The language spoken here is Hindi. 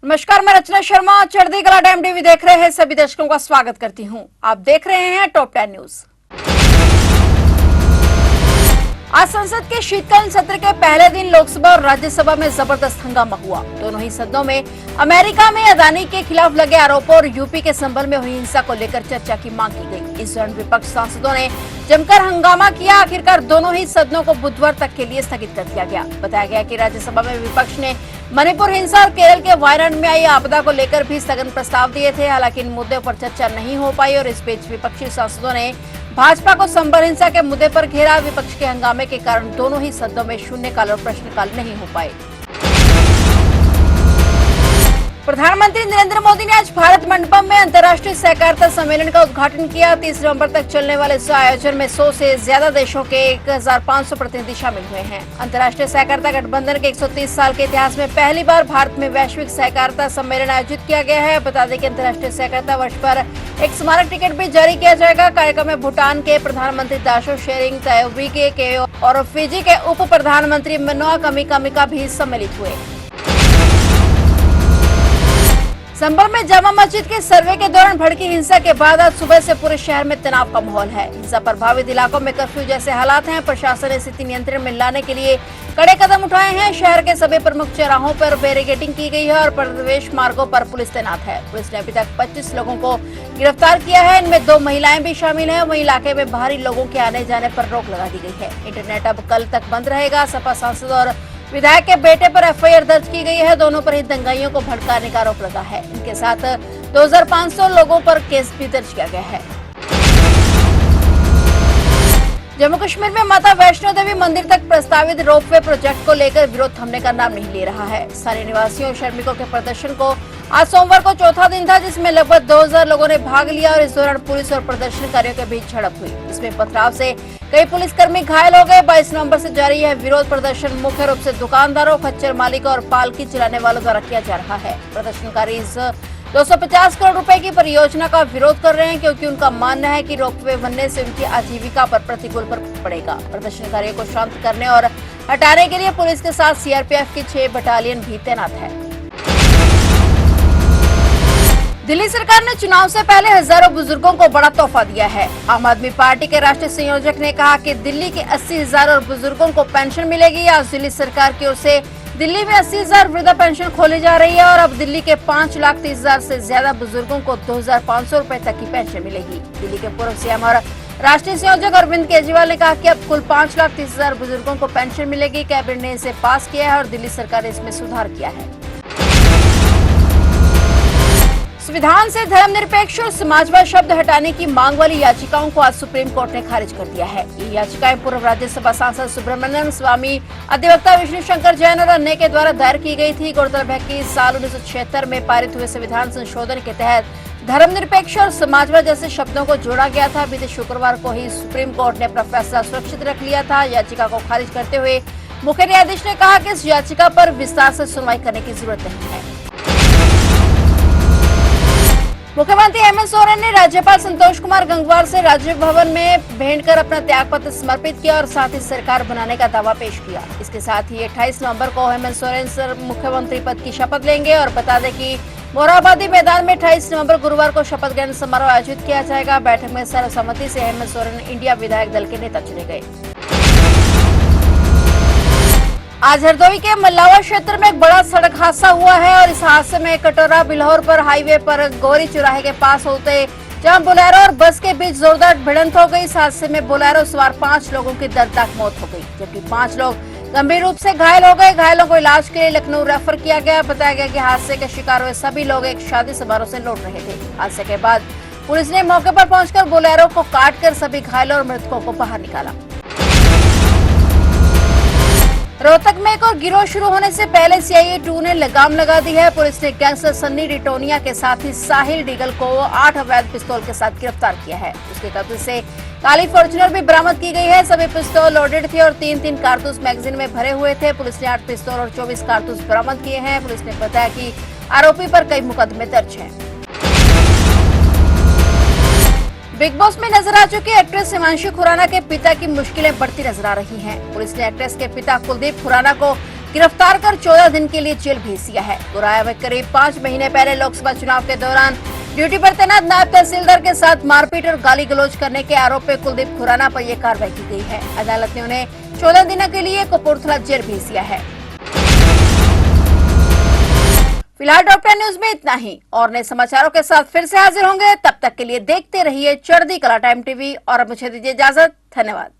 नमस्कार, मैं रचना शर्मा चढ़ती कला टाइम टीवी देख रहे हैं सभी दर्शकों का स्वागत करती हूं। आप देख रहे हैं टॉप 10 न्यूज। आज संसद के शीतकालीन सत्र के पहले दिन लोकसभा और राज्यसभा में जबरदस्त हंगामा हुआ। दोनों ही सदनों में अमेरिका में अदानी के खिलाफ लगे आरोपों और यूपी के संबल में हुई हिंसा को लेकर चर्चा की मांग की गई। इस दौरान विपक्ष सांसदों ने जमकर हंगामा किया। आखिरकार दोनों ही सदनों को बुधवार तक के लिए स्थगित कर दिया गया। बताया गया कि राज्यसभा में विपक्ष ने मणिपुर हिंसा और केरल के वायनाड में आई आपदा को लेकर भी स्थगन प्रस्ताव दिए थे। हालांकि इन मुद्दों पर चर्चा नहीं हो पाई और इस बीच विपक्षी सांसदों ने भाजपा को संबल हिंसा के मुद्दे पर घेरा। विपक्ष के हंगामे के कारण दोनों ही सदनों में शून्यकाल और प्रश्नकाल नहीं हो पाए। प्रधानमंत्री नरेंद्र मोदी ने आज भारत मंडपम में अंतर्राष्ट्रीय सहकारिता सम्मेलन का उद्घाटन किया। 30 नवंबर तक चलने वाले इस आयोजन में 100 से ज्यादा देशों के 1500 प्रतिनिधि शामिल हुए हैं। अंतर्राष्ट्रीय सहकारिता गठबंधन के 130 साल के इतिहास में पहली बार भारत में वैश्विक सहकारिता सम्मेलन आयोजित किया गया है। बता दें कि अंतर्राष्ट्रीय सहकारिता वर्ष पर एक स्मारक टिकट भी जारी किया जाएगा। कार्यक्रम में भूटान के प्रधानमंत्री दाशो शेरिंग तोब्गे के और फिजी के उप प्रधानमंत्री मनोआ कमिका भी सम्मिलित हुए। संभल में जामा मस्जिद के सर्वे के दौरान भड़की हिंसा के बाद आज सुबह से पूरे शहर में तनाव का माहौल है। हिंसा प्रभावित इलाकों में कर्फ्यू जैसे हालात हैं। प्रशासन ने स्थिति नियंत्रण में लाने के लिए कड़े कदम उठाए हैं। शहर के सभी प्रमुख चौराहों पर बैरिकेडिंग की गई है और प्रवेश मार्गों पर पुलिस तैनात है। पुलिस ने अभी तक 25 लोगों को गिरफ्तार किया है। इनमें 2 महिलाएं भी शामिल हैं। वहीं इलाके में बाहरी लोगों के आने जाने पर रोक लगा दी गई है। इंटरनेट अब कल तक बंद रहेगा। सपा सांसद और विधायक के बेटे पर एफआईआर दर्ज की गई है। दोनों पर ही दंगाइयों को भड़काने का आरोप लगा है। इनके साथ 2500 लोगों पर केस भी दर्ज किया गया है। जम्मू कश्मीर में माता वैष्णो देवी मंदिर तक प्रस्तावित रोपवे प्रोजेक्ट को लेकर विरोध थमने का नाम नहीं ले रहा है। स्थानीय निवासियों और श्रमिकों के प्रदर्शन को आज सोमवार को चौथा दिन था, जिसमें लगभग 2000 लोगों ने भाग लिया और इस दौरान पुलिस और प्रदर्शनकारियों के बीच झड़प हुई। इसमें पथराव से कई पुलिसकर्मी घायल हो गए। 22 नवंबर से जारी यह विरोध प्रदर्शन मुख्य रूप से दुकानदारों, खच्चर मालिकों और पालकी चलाने वालों द्वारा किया जा रहा है। प्रदर्शनकारी इस 250 करोड़ रुपए की परियोजना का विरोध कर रहे हैं क्योंकि उनका मानना है कि रोपवे बनने से उनकी आजीविका पर प्रतिकूल प्रभाव पड़ेगा। प्रदर्शनकारियों को शांत करने और हटाने के लिए पुलिस के साथ सीआरपीएफ की 6 बटालियन भी तैनात है। दिल्ली सरकार ने चुनाव से पहले हजारों बुजुर्गों को बड़ा तोहफा दिया है। आम आदमी पार्टी के राष्ट्रीय संयोजक ने कहा कि दिल्ली के 80,000 और बुजुर्गों को पेंशन मिलेगी। आज दिल्ली सरकार की ओर से दिल्ली में 80,000 वृद्धा पेंशन खोली जा रही है और अब दिल्ली के 5,30,000 से ज्यादा बुजुर्गों को 2,500 रुपए तक की पेंशन मिलेगी। दिल्ली के पूर्व सीएम और राष्ट्रीय संयोजक अरविंद केजरीवाल ने कहा कि अब कुल 5,30,000 बुजुर्गों को पेंशन मिलेगी। कैबिनेट ने इसे पास किया है और दिल्ली सरकार ने इसमें सुधार किया है। संविधान से धर्मनिरपेक्ष और समाजवाद शब्द हटाने की मांग वाली याचिकाओं को आज सुप्रीम कोर्ट ने खारिज कर दिया है। ये याचिकाएं पूर्व राज्यसभा सांसद सुब्रमण्यम स्वामी, अधिवक्ता विष्णु शंकर जैन और अन्य के द्वारा दायर की गई थी। गौरतलब है कि साल 1976 में पारित हुए संविधान संशोधन के तहत धर्मनिरपेक्ष और समाजवाद जैसे शब्दों को जोड़ा गया था। बीते शुक्रवार को ही सुप्रीम कोर्ट ने अपना फैसला सुरक्षित रख लिया था। याचिका को खारिज करते हुए मुख्य न्यायाधीश ने कहा कि इस याचिका पर विस्तार से सुनवाई करने की जरूरत नहीं है। मुख्यमंत्री हेमंत सोरेन ने राज्यपाल संतोष कुमार गंगवार से राजभवन में भेंट कर अपना त्यागपत्र समर्पित किया और साथ ही सरकार बनाने का दावा पेश किया। इसके साथ ही 28 नवंबर को हेमंत सोरेन मुख्यमंत्री पद की शपथ लेंगे और बता दें कि मोरहाबादी मैदान में 28 नवंबर गुरुवार को शपथ ग्रहण समारोह आयोजित किया जाएगा। बैठक में सर्वसम्मति से हेमंत सोरेन इंडिया विधायक दल के नेता चुने गए। आज हरदोई के मल्लावा क्षेत्र में एक बड़ा सड़क हादसा हुआ है और इस हादसे में कटोरा बिल्हौर पर हाईवे पर गौरी चौराहे के पास होते जहां बोलेरो और बस के बीच जोरदार भिड़ंत हो गई। इस हादसे में बोलेरो सवार 5 लोगों की दर्दनाक मौत हो गई, जबकि 5 लोग गंभीर रूप से घायल हो गए। घायलों को इलाज के लिए लखनऊ रेफर किया गया। बताया गया कि हादसे के शिकार हुए सभी लोग एक शादी समारोह से लौट रहे थे। हादसे के बाद पुलिस ने मौके पर पहुंचकर बोलेरो को काटकर सभी घायलों और मृतकों को बाहर निकाला। रोहतक में एक और गिरोह शुरू होने से पहले सीआईए 2 ने लगाम लगा दी है। पुलिस ने गैंगस्टर सन्नी डिटोनिया के साथ ही साहिल डीगल को 8 अवैध पिस्तौल के साथ गिरफ्तार किया है। उसके कब्जे से काली फॉर्च्यूनर भी बरामद की गई है। सभी पिस्तौल लोडेड थे और 3-3 कारतूस मैगजीन में भरे हुए थे। पुलिस ने 8 पिस्तौल और 24 कारतूस बरामद किए हैं। पुलिस ने बताया कि आरोपी पर कई मुकदमे दर्ज हैं। बिग बॉस में नजर आ चुके एक्ट्रेस हिमांशु खुराना के पिता की मुश्किलें बढ़ती नजर आ रही हैं। पुलिस ने एक्ट्रेस के पिता कुलदीप खुराना को गिरफ्तार कर 14 दिन के लिए जेल भेज दिया है। गुराया में करीब 5 महीने पहले लोकसभा चुनाव के दौरान ड्यूटी पर तैनात नायब तहसीलदार के साथ मारपीट और गाली गलौज करने के आरोप में कुलदीप खुराना पर यह कार्रवाई की गई है। अदालत ने उन्हें 14 दिनों के लिए कपूरथला जेल भेज दिया है। फिलहाल टॉप 10 न्यूज में इतना ही और नए समाचारों के साथ फिर से हाजिर होंगे। तब तक के लिए देखते रहिए चढ़ती कला टाइम टीवी और अब मुझे दीजिए इजाजत। धन्यवाद।